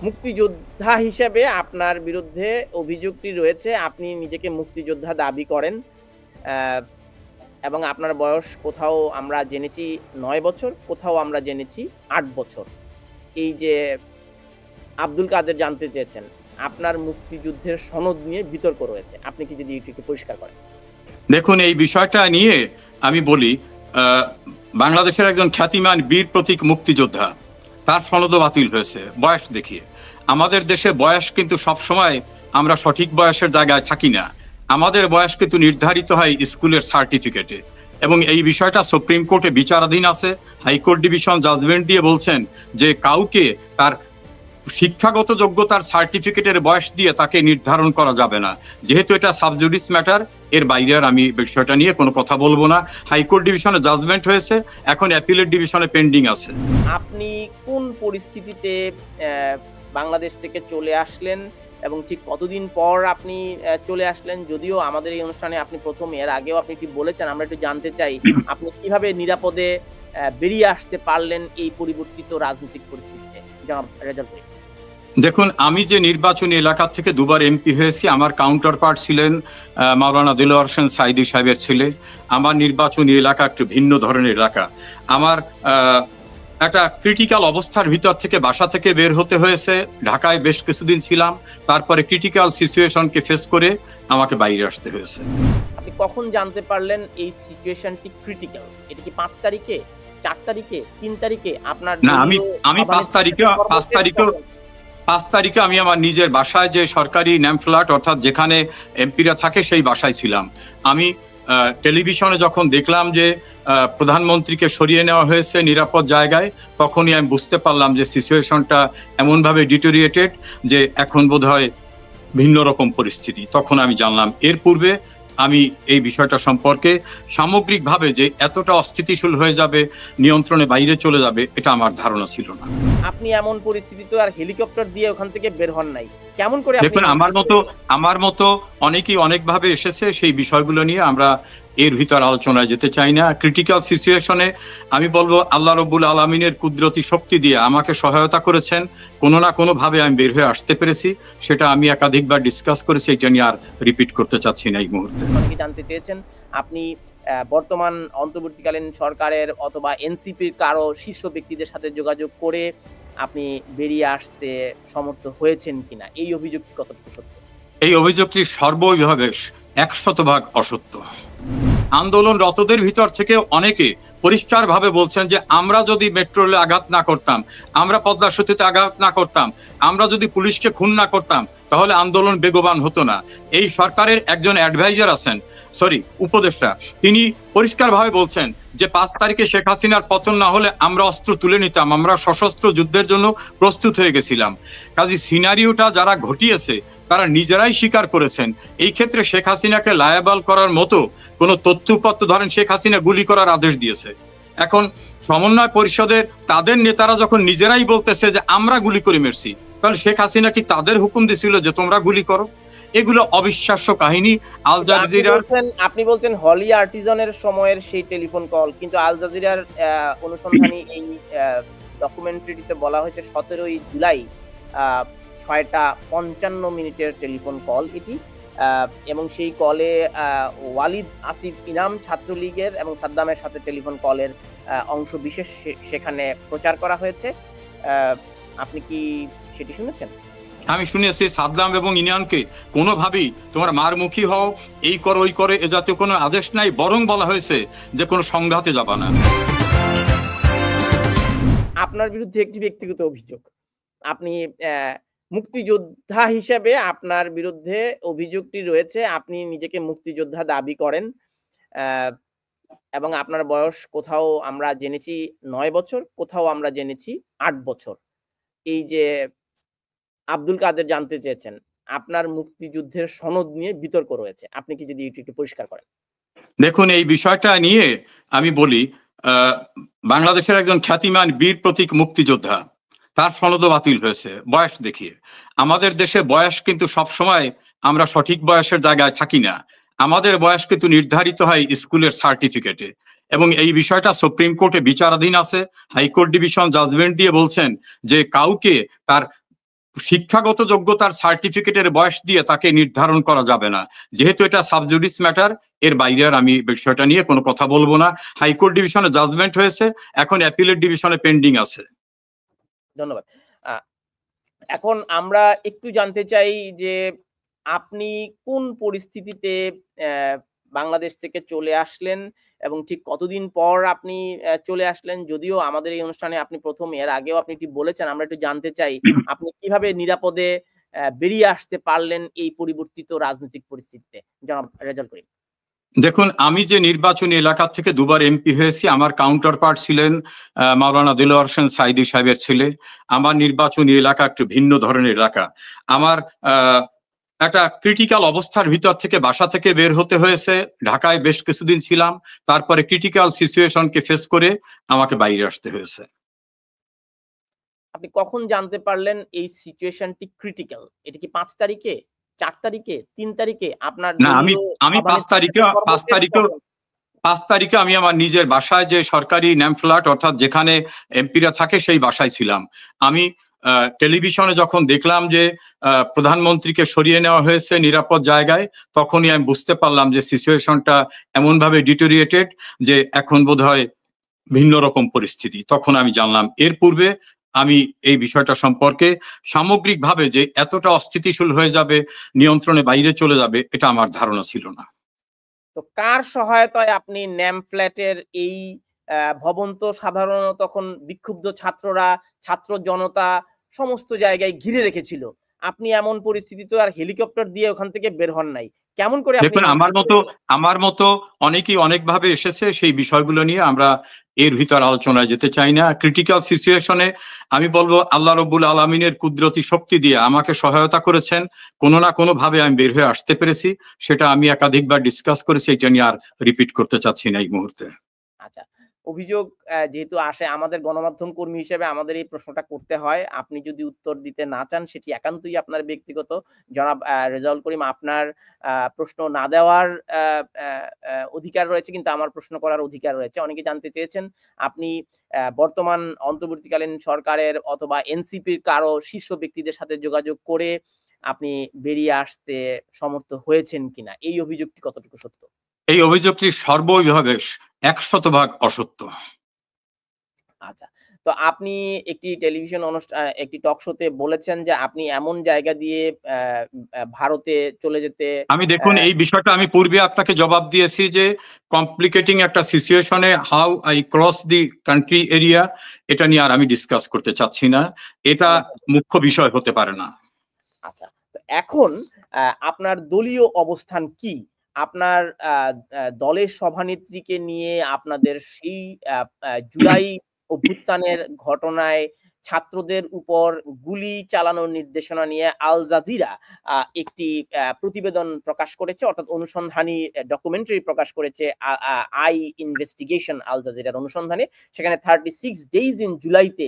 মুক্তিযোদ্ধা হিসেবে আপনার বিরুদ্ধে অভিযোগটি রয়েছে। আপনি নিজেকে মুক্তিযোদ্ধা দাবি করেন। অ্যা এবং আপনার বয়স কোথাও আমরা জেনেছি ৯ বছর, কোথাও আমরা জেনেছি ৮ বছর। এই যে আব্দুল কাদের জানতে চেয়েছেন, আপনার মুক্তিযুদ্ধের সনদ নিয়ে বিতর্ক রয়েছে। আপনি কি যদি একটু পরিষ্কার করেন? দেখুন, এই বিষয়টা নিয়ে আমি বলি, বাংলাদেশের একজন খ্যাতিমান বীর প্রতীক মুক্তিযোদ্ধা, তার সনদও বাতিল হয়েছে বয়স দেখিয়ে। আমাদের দেশে বয়স কিন্তু সবসময় আমরা সঠিক বয়সের জায়গায় থাকি না। আমাদের বয়স কিন্তু নির্ধারিত হয় স্কুলের সার্টিফিকেটে, এবং এই বিষয়টা সুপ্রিম কোর্টে বিচারাধীন আছে। হাইকোর্ট ডিভিশন জাজমেন্ট দিয়ে বলছেন যে কাউকে তার শিক্ষাগত যোগ্যতার সার্টিফিকেটের বয়স দিয়ে তাকে নির্ধারণ করা যাবে না। যেহেতু এটা সাবজুডিস ম্যাটার, এর বাইরে আর আমি বিষয়টা নিয়ে কোনো কথা বলবো না। হাইকোর্ট ডিভিশনে জাজমেন্ট হয়েছে, এখন অ্যাপিলেট ডিভিশনে পেন্ডিং আছে। আপনি কোন পরিস্থিতিতে বাংলাদেশ থেকে চলে আসলেন এবং ঠিক কতদিন পর আপনি চলে আসলেন? যদিও আমাদের এই অনুষ্ঠানে আপনি প্রথম, এর আগেও আপনি কি বলেছেন, আমরা একটু জানতে চাই আপনি কিভাবে নিরাপদে বেরিয়ে আসতে পারলেন এই পরিবর্তিত রাজনৈতিক পরিস্থিতিতে? জনাব রেজাউল করিম। দেখুন, আমি যে নির্বাচনী এলাকা থেকে দুবার এমপি হয়েছি, আমার কাউন্টার পার্ট ছিলেন মাওলানা দিলওয়ার হোসেন সাইদি সাহেবের ছেলে। আমার নির্বাচনী এলাকা একটু ভিন্ন ধরনের এলাকা। আমার একটা ক্রিটিক্যাল অবস্থার ভিতর থেকে বাসা থেকে বের হতে হয়েছে। ঢাকায় বেশ কিছুদিন ছিলাম, তারপরে ক্রিটিক্যাল সিচুয়েশনকে ফেস করে আমাকে বাইরে আসতে হয়েছে। আপনি কখন জানতে পারলেন এই সিচুয়েশনটি ক্রিটিক্যাল? এটা কি ৫ তারিখে, ৪ তারিখে, ৩ তারিখে? আপনার না, আমি ৫ তারিখে আমি আমার নিজের বাসায়, যে সরকারি ন্যাম ফ্ল্যাট অর্থাৎ যেখানে এমপিরা থাকে, সেই বাসায় ছিলাম। আমি টেলিভিশনে যখন দেখলাম যে প্রধানমন্ত্রীকে সরিয়ে নেওয়া হয়েছে নিরাপদ জায়গায়, তখনই আমি বুঝতে পারলাম যে সিচুয়েশনটা এমনভাবে ডিটোরিয়েটেড যে এখন বোধহয় ভিন্ন রকম পরিস্থিতি। তখন আমি জানলাম। এর পূর্বে আমি এই বিষয়টা সম্পর্কে সামগ্রিকভাবে যে এতটা অস্থিতিশীল হয়ে যাবে, নিয়ন্ত্রণে বাইরে চলে যাবে, এটা আমার ধারণা ছিল না। আপনি এমন পরিস্থিতিতে আর হেলিকপ্টার দিয়ে ওখান থেকে বের হন নাই। কেমন করে? দেখুন, আমার মতো অনেকেই অনেকভাবে এসেছে। সেই বিষয়গুলো নিয়ে আমরা এর ভিতর আলোচনায় যেতে চাই না। ক্রিটিক্যাল সিচুয়েশনে আমি বলবো আল্লাহ রব্বুল আলমিনের কুদরতি শক্তি দিয়ে আমাকে সহায়তা করেছেন। কোনো না কোনো ভাবে আমি বের হয়ে আসতে পেরেছি। সেটা আমি একাধিকবার ডিসকাস করেছি, এটা নিয়ে আর রিপিট করতে চাচ্ছি না এই মুহূর্তে। অনেকে জানতে চেয়েছেন আপনি বর্তমান অন্তর্বর্তীকালীন সরকারের অথবা এনসিপির কারো শীর্ষ ব্যক্তিদের সাথে যোগাযোগ করে আপনি বেরিয়ে আসতে সমর্থ হয়েছেন কিনা? এই অভিযোগটি কতটুকু সত্য? এই অভিযোগটি সর্বভাবে ১০০% অসত্য। আন্দোলনরতদের ভিতর থেকে অনেকে পরিষ্কারভাবে বলছেন যে আমরা যদি মেট্রো রেলে আঘাত না করতাম, আমরা পদ্মা সেতুতে আঘাত না করতাম, আমরা যদি পুলিশকে খুন না করতাম, তাহলে আন্দোলন বেগবান হতো না। এই সরকারের একজন অ্যাডভাইজার আছেন, উপদেষ্টা, তিনি পরিষ্কারভাবে বলছেন যে ৫ তারিখে শেখ হাসিনার পতন না হলে আমরা অস্ত্র তুলে নিতাম, আমরা সশস্ত্র যুদ্ধের জন্য প্রস্তুত হয়ে গেছিলাম। কাজে সিনারিওটা যারা ঘটিয়েছে তারা নিজেরাই স্বীকার করেছেন। এই ক্ষেত্রে শেখ হাসিনাকে লায়াবল করার মতো কোনো তথ্যপত্র, ধরেন শেখ হাসিনা গুলি করার আদেশ দিয়েছে, এখন সমন্বয় পরিষদের তাদের নেতারা যখন নিজেরাই বলতেছে যে আমরা গুলি করে মেরছি, তাহলে শেখ হাসিনা কি তাদের হুকুম দিছিল যে তোমরা গুলি করো? এগুলো অবিশ্বাস্য কাহিনী। আল জাজিরা, আপনি বলছেন হলি আর্টিজানের সময়ের সেই টেলিফোন কল, কিন্তু আল জাজিরার অনুসন্ধানী এই ডকুমেন্টারিতে বলা হয়েছে ১৭ই জুলাই ৬টা ৫৫ মিনিটের টেলিফোন কল এটি, এবং সেই কলে ওয়ালিদ আসিফ ইনাম ছাত্রলীগের এবং সাদ্দামের সাথে টেলিফোন কলের অংশ বিশেষ সেখানে প্রচার করা হয়েছে। আপনি কি সেটি শুনেছেন? আমি শুনেছি সাদ্দাম এবং ইনানকে কোনোভাবেই তোমার মারমুখী হও, এই করো ওই করে, এ জাতীয় কোনো আদেশ নাই, বরং বলা হয়েছে যে কোনো সংঘাতে যাবা না। আপনার বিরুদ্ধে একটি ব্যক্তিগত অভিযোগ। আপনি মুক্তিযোদ্ধা হিসেবে আপনার বিরুদ্ধে অভিযোগটি রয়েছে। আপনি নিজেকে মুক্তিযোদ্ধা দাবি করেন এবং আপনার বয়স কোথাও আমরা জেনেছি ৯ বছর, কোথাও আমরা জেনেছি ৮ বছর। এই যে আব্দুল কাদের জানতে চেয়েছেন, আপনার মুক্তিযুদ্ধের সনদ নিয়ে বিতর্ক রয়েছে। আপনি কি যদি একটু পরিষ্কার করেন? দেখুন, এই বিষয়টা নিয়ে আমি বলি, বাংলাদেশের একজন খ্যাতিমান বীর প্রতীক মুক্তিযোদ্ধা, তার সনদও বাতিল হয়েছে বয়স দেখিয়ে। আমাদের দেশে বয়স কিন্তু সবসময় আমরা সঠিক বয়সের জায়গায় থাকি না। আমাদের বয়স কিন্তু নির্ধারিত হয় স্কুলের সার্টিফিকেটে, এবং এই বিষয়টা সুপ্রিম কোর্টে বিচারাধীন আছে। হাইকোর্ট ডিভিশন জাজমেন্ট দিয়ে বলছেন যে কাউকে তার শিক্ষাগত যোগ্যতার সার্টিফিকেটের বয়স দিয়ে তাকে নির্ধারণ করা যাবে না। যেহেতু এটা সাবজুডিস ম্যাটার, এর বাইরে আর আমি বিষয়টা নিয়ে কোনো কথা বলবো না। হাইকোর্ট ডিভিশনে জাজমেন্ট হয়েছে, এখন অ্যাপিলেট ডিভিশনে পেন্ডিং আছে। ধন্যবাদ। এখন আমরা একটু জানতে চাই যে আপনি কোন পরিস্থিতিতে বাংলাদেশ থেকে চলে আসলেন এবং ঠিক কতদিন পর আপনি চলে আসলেন? যদিও আমাদের এই অনুষ্ঠানে আপনি প্রথম, এর আগেও আপনি এটি বলেছেন, আমরা একটু জানতে চাই আপনি কিভাবে নিরাপদে বেরিয়ে আসতে পারলেন এই পরিবর্তিত রাজনৈতিক পরিস্থিতিতে? জনাব রেজাউল করিম। দেখুন, আমি যে নির্বাচনী এলাকা থেকে দুবার এমপি হয়েছি, আমার কাউন্টার পার্ট ছিলেন মাওলানা দিলওয়ার হোসেন সাইদি সাহেবের ছেলে। আমার নির্বাচনী এলাকা একটু ভিন্ন ধরনের এলাকা। আমার একটা ক্রিটিক্যাল অবস্থার ভিতর থেকে বাসা থেকে বের হতে হয়েছে। ঢাকায় বেশ কিছুদিন ছিলাম, তারপরে ক্রিটিক্যাল সিচুয়েশনকে ফেস করে আমাকে বাইরে আসতে হয়েছে। আপনি কখন জানতে পারলেন এই সিচুয়েশনটি ক্রিটিক্যাল? এটা কি ৫ তারিখে, ৪ তারিখে, ৩ তারিখে? আপনার না, আমি ৫ তারিখে আমি আমার নিজের বাসায়, যে সরকারি ন্যাম ফ্ল্যাট অর্থাৎ যেখানে এমপিরা থাকে, সেই বাসায় ছিলাম। আমি টেলিভিশনে যখন দেখলাম যে প্রধানমন্ত্রীকে সরিয়ে নেওয়া হয়েছে নিরাপদ জায়গায়, তখনই আমি বুঝতে পারলাম যে সিচুয়েশনটা এমনভাবে ডিটোরিয়েটেড যে এখন বোধহয় ভিন্ন রকম পরিস্থিতি। তখন আমি জানলাম। এর পূর্বে আমি এই বিষয়টা সম্পর্কে সামগ্রিকভাবে যে এতটা অস্থিতিশীল হয়ে যাবে, নিয়ন্ত্রণে বাইরে চলে যাবে, এটা আমার ধারণা ছিল না। তো কার সহায়তায় আপনি ন্যাম ফ্ল্যাটের এই ভবন, তো সাধারণত তখন বিক্ষুব্ধ ছাত্ররা, ছাত্র জনতা সমস্ত জায়গায় ঘিরে রেখেছিল। আপনি এমন পরিস্থিতি তো আর হেলিকপ্টার দিয়ে ওখান থেকে বের হন নাই। কেমন করে আপনি? দেখুন, আমার মতো অনেকেই অনেকভাবে এসেছে, সেই বিষয়গুলো নিয়ে আমরা এর ভিতর আলোচনায় যেতে চাই না। ক্রিটিক্যাল সিচুয়েশনে আমি বলবো আল্লাহ রব্বুল আলামিনের কুদরতি শক্তি দিয়ে আমাকে সহায়তা করেছেন। কোনো না কোনো ভাবে আমি বের হয়ে আসতে পেরেছি। সেটা আমি একাধিকবার ডিসকাস করেছি, এটা নিয়ে আর রিপিট করতে চাচ্ছি না এই মুহূর্তে। আচ্ছা, অভিযোগ যেহেতু আসে, আমাদের গণমাধ্যম কর্মী হিসেবে আমাদের এই প্রশ্নটা করতে হয়। আপনি যদি উত্তর দিতে না চান, সেটি একান্তই আপনার ব্যক্তিগত। জনাব রেজাউল করিম, আপনার প্রশ্ন না দেওয়ার অধিকার রয়েছে, কিন্তু আমার প্রশ্ন করার অধিকার রয়েছে। অনেকে জানতে চেয়েছেন আপনি বর্তমান অন্তর্বর্তীকালীন সরকারের অথবা এনসিপির কারো শীর্ষ ব্যক্তিদের সাথে যোগাযোগ করে আপনি বেরিয়ে আসতে সমর্থ হয়েছেন কিনা? এই অভিযোগটি কতটুকু সত্য? এই অভিযোগটি সর্ববিভাবে ১০০% অসত্য। আচ্ছা। তো আপনি একটি টেলিভিশন একটি টক শোতে বলেছেন যে আপনি এমন জায়গা দিয়ে ভারতে চলে যেতে। দেখুন, এই বিষয়টা আমি পূর্বে আপনাকে জবাব দিয়েছি যে কমপ্লিকেটিং একটা সিচুয়েশনে how I cross the country area, এটা নিয়ে আর আমি ডিসকাস করতে চাচ্ছি না। এটা মুখ্য বিষয় হতে পারে না। আচ্ছা, তো এখন আপনার দলীয় অবস্থান কি? আপনার দলের সভানেত্রীকে নিয়ে আপনাদের সেই জুলাই অভ্যুত্থানের ঘটনায় ছাত্রদের উপর গুলি চালানোর নির্দেশনা নিয়ে আল জাজিরা একটি প্রতিবেদন প্রকাশ করেছে, অর্থাৎ অনুসন্ধানী ডকুমেন্টারি প্রকাশ করেছে। আই ইনভেস্টিগেশন, আল জাজিরার অনুসন্ধানে। সেখানে 36 ডেইজ ইন জুলাইতে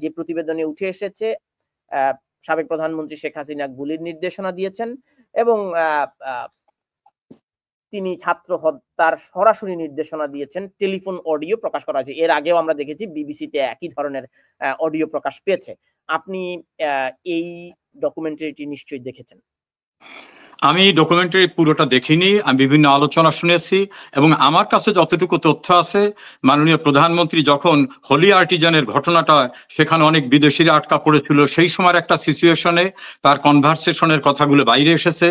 যে প্রতিবেদনে উঠে এসেছে, সাবেক প্রধানমন্ত্রী শেখ হাসিনা গুলির নির্দেশনা দিয়েছেন এবং তিনি ছাত্র হত্যার সরাসরি নির্দেশনা দিয়েছেন। টেলিফোন অডিও প্রকাশ করা হয়েছে। এর আগেও আমরা দেখেছি বিবিসিতে একই ধরনের অডিও প্রকাশ পেয়েছে। আপনি এই ডকুমেন্টারিটি নিশ্চয়ই দেখেছেন। আমি ডকুমেন্টারি পুরোটা দেখিনি, আমি বিভিন্ন আলোচনা শুনেছি এবং আমার কাছে যতটুকু তথ্য আছে, মাননীয় প্রধানমন্ত্রী যখন হোলি আর্টিজানের ঘটনাটা, সেখানে অনেক বিদেশিরা আটকা পড়েছিল, সেই সময়ের একটা সিচুয়েশনে তার কনভারসেশনের কথাগুলো বাইরে এসেছে।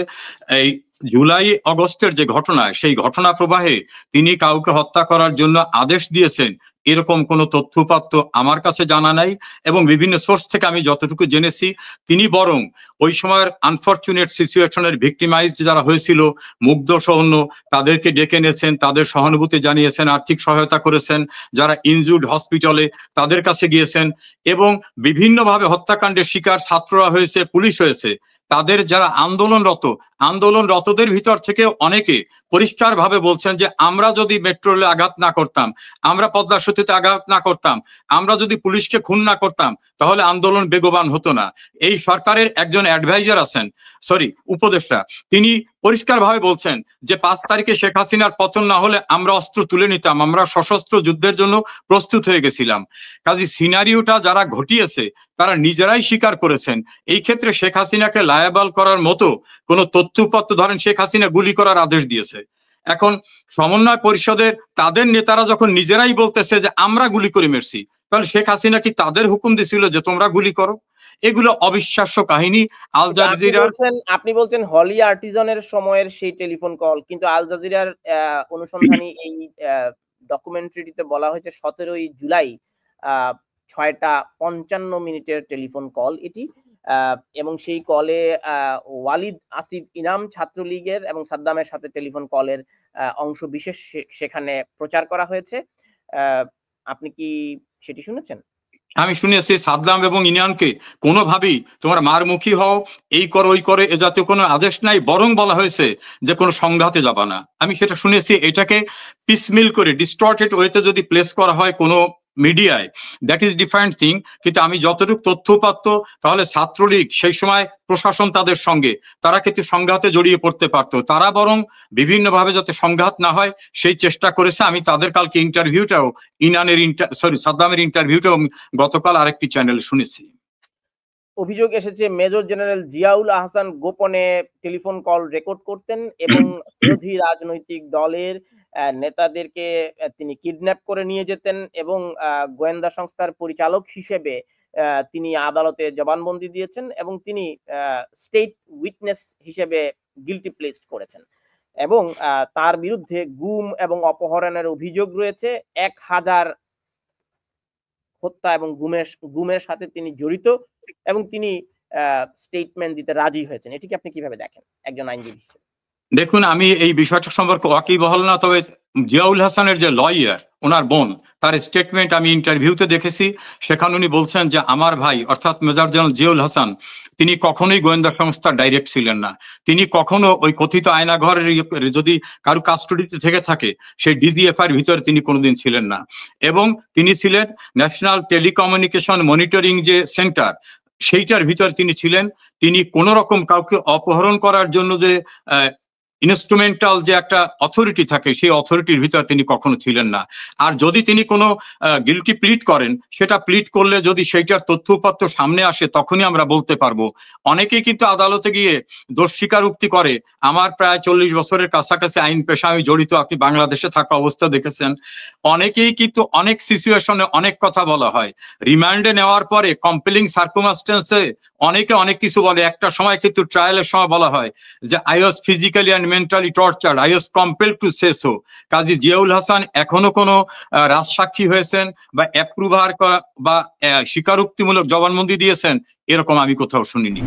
এই জুলাই অগস্টের যে ঘটনা, সেই ঘটনা প্রবাহে তিনি কাউকে হত্যা করার জন্য আদেশ দিয়েছেন, এরকম কোনো তথ্যপাত্র আমার কাছে জানা নাই। এবং বিভিন্ন সোর্স থেকে আমি যতটুকু জেনেছি, তিনি বরং ওই সময়ের আনফরচুনেট সিচুয়েশনের ভিক্টিমাইজড যারা হয়েছিল, মুগ্ধ সৌন্য, তাদেরকে ডেকে এনেছেন, তাদের সহানুভূতি জানিয়েছেন, আর্থিক সহায়তা করেছেন। যারা ইনজুর্ড হসপিটালে, তাদের কাছে গিয়েছেন। এবং বিভিন্নভাবে হত্যাকাণ্ডের শিকার ছাত্ররা হয়েছে, পুলিশ হয়েছে, তাদের যারা আন্দোলনরত, আন্দোলনরতদের ভিতর থেকে অনেকে পরিষ্কারভাবে বলছেন যে আমরা যদি মেট্রো রেলে আঘাত না করতাম, আমরা পদ্মা সেতুতে আঘাত না করতাম, আমরা যদি পুলিশকে খুন না করতাম, তাহলে আন্দোলন বেগবান হতো না। এই সরকারের একজন অ্যাডভাইজার আছেন, উপদেষ্টা, তিনি পরিষ্কারভাবে বলছেন যে 5 তারিখে শেখ হাসিনার পতন না হলে আমরা অস্ত্র তুলে নিতাম, আমরা সশস্ত্র যুদ্ধের জন্য প্রস্তুত হয়ে গেছিলাম। কাজে সিনারিওটা যারা ঘটিয়েছে তারা নিজেরাই স্বীকার করেছেন। এই ক্ষেত্রে শেখ হাসিনাকে লায়াবল করার মতো কোনো তথ্যপত্র, ধরেন শেখ হাসিনা গুলি করার আদেশ দিয়েছে, এখন সমন্বয় পরিষদের তাদের নেতারা যখন নিজেরাই বলতেছে যে আমরা গুলি করে মেরছি, তাহলে শেখ হাসিনা কি তাদের হুকুম দিছিল যে তোমরা গুলি করো? এগুলো অবিশ্বাস্য কাহিনী। আল জাজিরা, আপনি বলছেন হলি আর্টিজনের সময়ের সেই টেলিফোন কল, কিন্তু আল জাজিরার অনুসন্ধানী এই ডকুমেন্টারিতে বলা হয়েছে 17ই জুলাই 6টা 55 টেলিফোন কল এটি, এবং সেই কলে ওয়ালিদ আসিফ ইনাম ছাত্রলীগের এবং সাদ্দামের সাথে টেলিফোন কলের অংশ বিশেষ সেখানে প্রচার করা হয়েছে। আপনি কি সেটি শুনেছেন? আমি শুনেছি সাদ্দাম এবং ইনানকে কোনোভাবেই তোমরা মারমুখী হও, এই করো ওই করে, এ জাতীয় কোনো আদেশ নাই, বরং বলা হয়েছে যে কোনো সংঘাতে যাবা না। আমি সেটা শুনেছি। এটাকে পিসমিল করে ডিস্টর্টেড ওয়েতে যদি প্লেস করা হয় কোনো মিডিয়ায়, দ্যাট ইজ ডিফারেন্ট থিং। কিন্তু আমি যতটুকু তথ্য পাত্র, তাহলে ছাত্রলীগ সেই সময় প্রশাসন তাদের সঙ্গে, তারা কিন্তু সংঘাতে জড়িয়ে পড়তে পারতো, তারা বরং বিভিন্নভাবে যাতে সংঘাত না হয় সেই চেষ্টা করেছে। আমি তাদের কালকে ইন্টারভিউটাও সাদ্দামের ইন্টারভিউটাও গতকাল আরেকটি চ্যানেলে শুনেছি। অভিযোগ এসেছে মেজর জেনারেল জিয়াউল আহসান গোপনে টেলিফোন কল রেকর্ড করতেন এবং বিরোধী রাজনৈতিক দলের নেতাদেরকে তিনি কিডন্যাপ করে নিয়ে যেতেন এবং গোয়েন্দা সংস্থার পরিচালক হিসেবে তিনি আদালতে জবানবন্দি দিয়েছেন এবং তিনি স্টেট উইটনেস হিসেবে গিলটি প্লেসড করেছেন এবং তার বিরুদ্ধে গুম এবং অপহরণের অভিযোগ রয়েছে। 1000 হত্যা এবং গুমের সাথে তিনি জড়িত এবং তিনি স্টেটমেন্ট দিতে রাজি হয়েছেন। এটিকে আপনি কিভাবে দেখেন একজন আইনজীবী হিসেবে? দেখুন, আমি এই বিষয়টা সম্পর্কে ওয়াকিবহাল না, তবে জিয়াউল হাসানের যে লয়ার, ওনার বোন, তার স্টেটমেন্ট আমি ইন্টারভিউতে দেখেছি। সেখানে উনি বলছেন যে আমার ভাই অর্থাৎ মেজর জেনারেল জিয়াউল হাসান তিনি কখনোই গোয়েন্দা সংস্থার ডাইরেক্ট ছিলেন না, তিনি কখনো ওই কথিত আয়নাঘরের যদি কারো কাস্টডিতে থেকে থাকে সেই ডিজিএফআই এর ভিতরে তিনি কোনোদিন ছিলেন না, এবং তিনি ছিলেন ন্যাশনাল টেলিকমিউনিকেশন মনিটরিং যে সেন্টার সেইটার ভিতরে তিনি ছিলেন। তিনি কোন রকম কাউকে অপহরণ করার জন্য যে ইনস্ট্রুমেন্টাল যে একটা অথরিটি থাকে সেই অথরিটির ভিতর তিনি কখনো ছিলেন না। আর যদি তিনি কোনো গিলটি প্লিট করেন, সেটা প্লিট করলে যদি সেইটার তথ্যপত্র সামনে আসে তখনই আমরা বলতে পারবো। অনেকেই কিন্তু আদালতে গিয়ে দোষ স্বীকারোক্তি করে। আমার প্রায় 40 বছরের কাছাকাছি আইন পেশা আমি জড়িত, আপনি বাংলাদেশে থাকা অবস্থা দেখেছেন। অনেকেই কিন্তু অনেক সিচুয়েশনে অনেক কথা বলা হয়, রিমান্ডে নেওয়ার পরে কম্পেলিং সার্কুমস্টেন্সে অনেকে অনেক কিছু বলে। একটা সময় কিন্তু ট্রায়ালের সময় বলা হয় যে I was physically and mentally tortured, I was compelled to say so. Kazi Ziaul Hasan এখনো কোনো রাজসাক্ষী হয়েছেন বা অ্যাপ্রুভার বা স্বীকারোক্তিমূলক জবানবন্দি দিয়েছেন এরকম আমি কোথাও শুনিনি।